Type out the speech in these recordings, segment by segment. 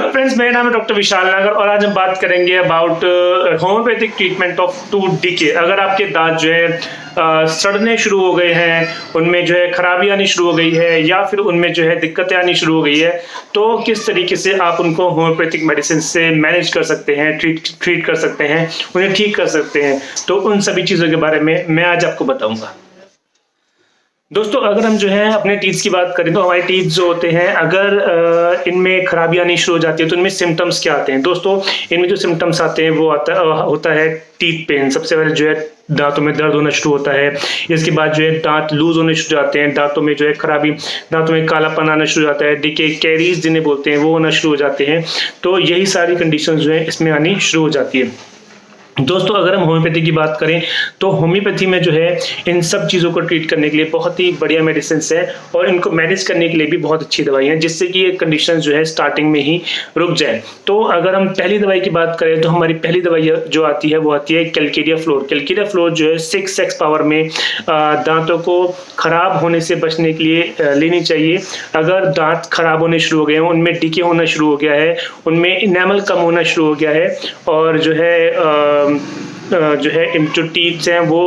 Hello friends, मेरा नाम है डॉक्टर विशाल नागर और आज हम बात करेंगे about homeopathic treatment of tooth decay. अगर आपके दांत जो है सड़ने शुरू हो गए हैं, उनमें जो है खराबी आनी शुरू हो गई है या फिर उनमें जो है दिक्कतें आनी शुरू हो गई है, तो किस तरीके से आप उनको होम्योपैथिक मेडिसिन से मैनेज कर सकते हैं, ट्रीट कर सकते हैं, उन्हें ठीक कर सकते हैं। तो उन सभी चीज़ों के बारे में मैं आज आपको बताऊंगा। दोस्तों, अगर हम जो है अपने टीथ की बात करें तो हमारे टीथ जो होते हैं, अगर इनमें खराबी आनी शुरू हो जाती है तो इनमें सिम्टम्स क्या आते हैं। दोस्तों, इनमें जो सिम्टम्स आते हैं वो होता है टीथ पेन। सबसे पहले जो है दांतों में दर्द होना शुरू होता है। इसके बाद जो है दांत लूज होने शुरू हो जाते हैं, दांतों में जो है खराबी, दांतों में कालापन आना शुरू हो जाता है, डीके, कैरीज जिन्हें बोलते हैं वो होना शुरू हो जाते हैं। तो यही सारी कंडीशन जो है इसमें आनी शुरू हो जाती है। दोस्तों, अगर हम होम्योपैथी की बात करें तो होम्योपैथी में जो है इन सब चीज़ों को ट्रीट करने के लिए बहुत ही बढ़िया मेडिसिन है और इनको मैनेज करने के लिए भी बहुत अच्छी दवाई है, जिससे कि ये कंडीशन जो है स्टार्टिंग में ही रुक जाए। तो अगर हम पहली दवाई की बात करें तो हमारी पहली दवाई जो आती है वो आती है कैलकेरिया फ्लोर। कैलकेरिया फ्लोर जो है 6x पावर में दांतों को खराब होने से बचने के लिए लेनी चाहिए। अगर दांत खराब होने शुरू हो गए हैं, उनमें डीके होना शुरू हो गया है, उनमें इनेमल कम होना शुरू हो गया है और जो है जो टीथ्स हैं वो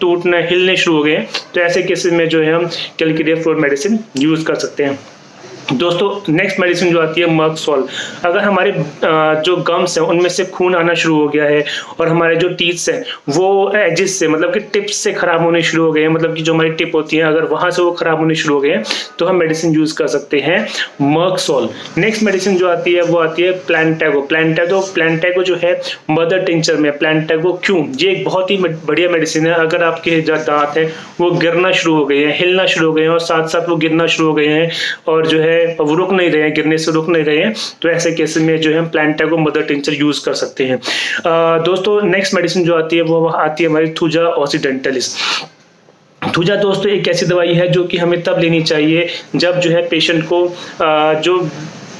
टूटने हिलने शुरू हो गए हैं, तो ऐसे केसेस में जो है हम कैलकेरिया फ्लोर मेडिसिन यूज़ कर सकते हैं। दोस्तों, नेक्स्ट मेडिसिन जो आती है मर्कसोल। अगर हमारे जो गम्स हैं उनमें से खून आना शुरू हो गया है और हमारे जो टीथ्स हैं वो एजिस से, मतलब कि टिप्स से खराब होने शुरू हो गए हैं, मतलब कि जो हमारी टिप होती है अगर वहां से वो खराब होने शुरू हो गए हैं तो हम मेडिसिन यूज कर सकते हैं मर्कसोल। नेक्स्ट मेडिसिन जो आती है वो आती है प्लांटैगो। प्लांटैगो जो है मदर टिंचर में प्लांटैगो क्यों, ये एक बहुत ही बढ़िया मेडिसिन है। अगर आपके जो दांत हैं वो गिरना शुरू हो गए हैं, हिलना शुरू हो गए हैं और साथ साथ वो गिरना शुरू हो गए हैं और जो है वो रुक नहीं रहे हैं, गिरने से रुक नहीं रहे हैं, तो ऐसे केस में जो है हम प्लांटैगो मदर टिंचर यूज कर सकते हैं। दोस्तों, नेक्स्ट मेडिसिन जो आती है वो आती है हमारी थूजा ऑक्सीडेंटलिस। थूजा दोस्तों एक ऐसी दवाई है जो कि हमें तब लेनी चाहिए जब जो है पेशेंट को जो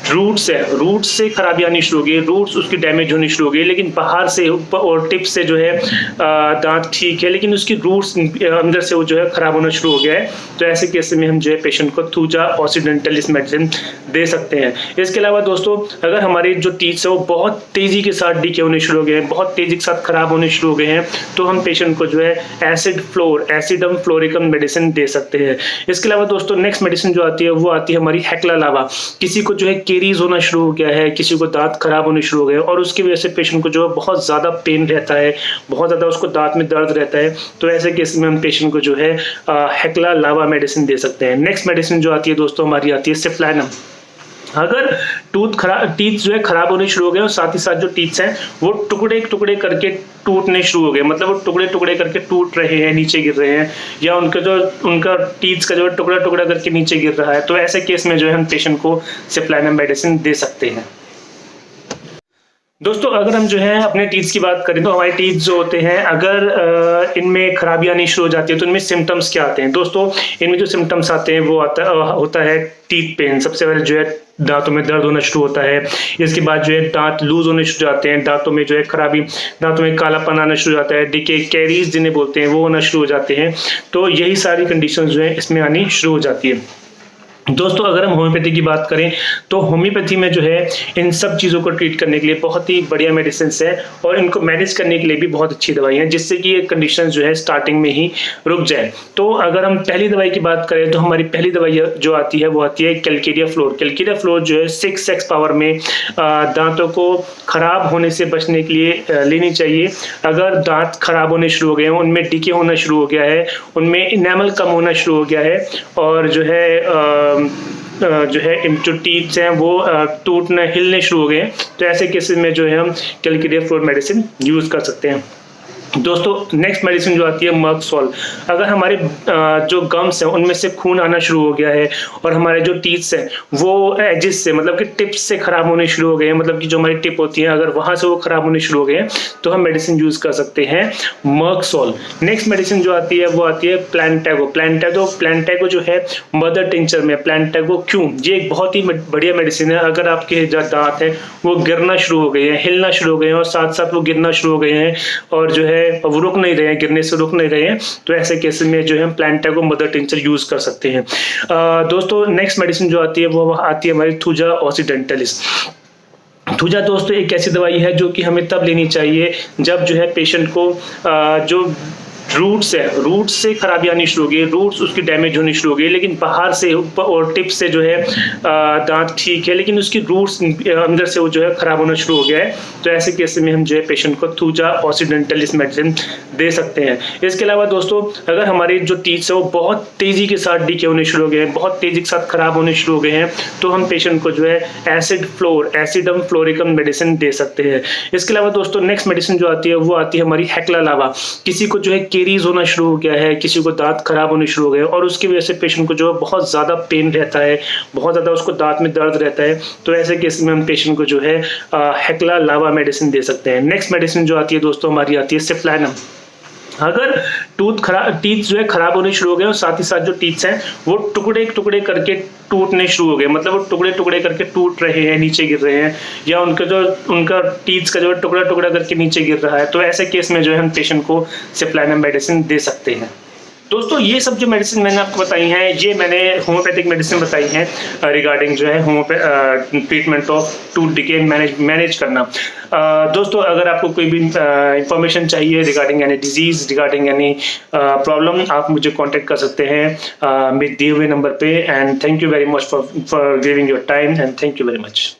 रूट्स से खराबी आनी शुरू हो गई, रूट्स उसकी डैमेज होनी शुरू हो गई, लेकिन बाहर से और टिप से जो है दांत ठीक है, लेकिन उसकी रूट्स अंदर से वो जो है खराब होना शुरू हो गया है, तो ऐसे केस में हम जो है पेशेंट को थूजा ऑक्सीडेंटलिस मेडिसिन दे सकते हैं। इसके अलावा दोस्तों, अगर हमारे जो टीथ है वो बहुत तेजी के साथ डीके होने शुरू हो गए हैं, बहुत तेजी के साथ खराब होने शुरू हो गए हैं, तो हम पेशेंट को जो है एसिडम फ्लोरिकम मेडिसिन दे सकते हैं। इसके अलावा दोस्तों, नेक्स्ट मेडिसिन जो आती है वो आती है हमारी हेक्ला लावा। किसी को जो है केरीज होना शुरू हो गया है, किसी को दांत खराब होने शुरू हो गए और उसकी वजह से पेशेंट को जो है बहुत ज़्यादा पेन रहता है, बहुत ज़्यादा उसको दांत में दर्द रहता है, तो ऐसे केस में हम पेशेंट को जो है हेक्ला लावा मेडिसिन दे सकते हैं। नेक्स्ट मेडिसिन जो आती है दोस्तों हमारी आती है सिप्लाइनम। अगर टीथ जो है खराब होने शुरू हो गए और साथ ही साथ जो टीथ्स हैं वो टुकड़े करके टूटने शुरू हो गए, मतलब वो टुकड़े करके टूट रहे हैं, नीचे गिर रहे हैं, या उनका टीथ्स का जो है टुकड़ा करके नीचे गिर रहा है, तो ऐसे केस में जो है हम पेशेंट को सिप्लाइनम मेडिसिन दे सकते हैं। दोस्तों, अगर हम जो है अपने टीथ की बात करें तो हमारे टीथ जो होते हैं, अगर इनमें खराबी आनी शुरू हो जाती है तो इनमें सिम्टम्स क्या आते हैं। दोस्तों, इनमें जो सिम्टम्स आते हैं वो होता है टीथ पेन। सबसे पहले जो है दांतों में दर्द होना शुरू होता है। इसके बाद जो है दांत लूज होने शुरू हो जाते हैं, दांतों में जो है खराबी, दांतों में कालापन आना शुरू हो जाता है, डीके, कैरीज जिन्हें बोलते हैं वो होना शुरू हो जाते हैं। तो यही सारी कंडीशन जो है इसमें आनी शुरू हो जाती है। दोस्तों, अगर हम होम्योपैथी की बात करें तो होम्योपैथी में जो है इन सब चीज़ों को ट्रीट करने के लिए बहुत ही बढ़िया मेडिसिन है और इनको मैनेज करने के लिए भी बहुत अच्छी दवाई है, जिससे कि ये कंडीशन जो है स्टार्टिंग में ही रुक जाए। तो अगर हम पहली दवाई की बात करें तो हमारी पहली दवाई जो आती है वो आती है कैलकेरिया फ्लोर। कैलकेरिया फ्लोर जो है 6x पावर में दांतों को खराब होने से बचने के लिए लेनी चाहिए। अगर दांत खराब होने शुरू हो गए हैं, उनमें डीके होना शुरू हो गया है, उनमें इनेमल कम होना शुरू हो गया है और जो है जो टीथ्स हैं वो टूटने हिलने शुरू हो गए हैं, तो ऐसे केसेस में जो है हम कैलकेरिया फ्लोर मेडिसिन यूज कर सकते हैं। दोस्तों, नेक्स्ट मेडिसिन जो आती है मर्कसोल। अगर हमारे जो गम्स हैं उनमें से खून आना शुरू हो गया है और हमारे जो टीथ्स हैं वो एजिस से, मतलब कि टिप्स से खराब होने शुरू हो गए हैं, मतलब कि जो हमारी टिप होती है अगर वहां से वो खराब होने शुरू हो गए हैं, तो हम मेडिसिन यूज कर सकते हैं मर्कसोल। नेक्स्ट मेडिसिन जो आती है वो आती है प्लांटैगो जो है मदर टिंचर में प्लांटैगो क्यों, ये एक बहुत ही बढ़िया मेडिसिन है। अगर आपके जो दांत हैं वो गिरना शुरू हो गए हैं, हिलना शुरू हो गए हैं और साथ साथ वो गिरना शुरू हो गए हैं और जो है वो रुक नहीं रहे हैं, गिरने से रुक नहीं रहे हैं, तो ऐसे केस में जो है हम प्लांटैगो मदर टिंचर यूज कर सकते हैं। दोस्तों, नेक्स्ट मेडिसिन जो आती है वो आती है हमारी थूजा ऑक्सीडेंटलिस। थूजा दोस्तों एक ऐसी दवाई है जो कि हमें तब लेनी चाहिए जब जो है पेशेंट को जो रूट से खराबी आनी शुरू हो गई, रूट्स उसकी डैमेज होनी शुरू हो गई, लेकिन बाहर से और टिप से जो है दांत ठीक है, लेकिन उसकी रूट्स अंदर से वो जो है खराब होना शुरू हो गया है। तो ऐसे केस में हम जो है पेशेंट को थूजा ऑसिडेंटलिस मेडिसिन दे सकते हैं। इसके अलावा दोस्तों अगर हमारी जो टीथ है वो बहुत तेजी के साथ डीके होने शुरू हो गए हैं, बहुत तेजी के साथ खराब होने शुरू हो गए हैं, तो हम पेशेंट को जो है एसिडम फ्लोरिकम मेडिसिन दे सकते हैं। इसके अलावा दोस्तों नेक्स्ट मेडिसिन जो आती है वो आती है हमारी हेक्ला लावा। किसी को जो है केरीज होना शुरू हो गया है, किसी को दांत खराब होने शुरू हो गए और उसकी वजह से पेशेंट को जो है बहुत ज़्यादा पेन रहता है, बहुत ज़्यादा उसको दांत में दर्द रहता है, तो ऐसे केस में हम पेशेंट को जो है हेक्ला लावा मेडिसिन दे सकते हैं। नेक्स्ट मेडिसिन जो आती है दोस्तों हमारी आती है सिप्लाइनम। अगर टीथ जो है खराब होने शुरू हो गए और साथ ही साथ जो टीथ्स हैं वो टुकड़े करके टूटने शुरू हो गए, मतलब वो टुकड़े करके टूट रहे हैं, नीचे गिर रहे हैं, या उनका टीथ्स का जो है टुकड़ा करके नीचे गिर रहा है, तो ऐसे केस में जो है हम पेशेंट को सिप्लाइनम मेडिसिन दे सकते हैं। दोस्तों ये सब जो मेडिसिन मैंने आपको बताई हैं ये मैंने होम्योपैथिक मेडिसिन बताई हैं रिगार्डिंग जो है treatment of tooth decay manage करना। दोस्तों अगर आपको कोई भी इंफॉर्मेशन चाहिए regarding any disease, regarding any problem, आप मुझे कांटेक्ट कर सकते हैं मेरे दिए हुए नंबर पे। And thank you very much for giving your time and thank you very much.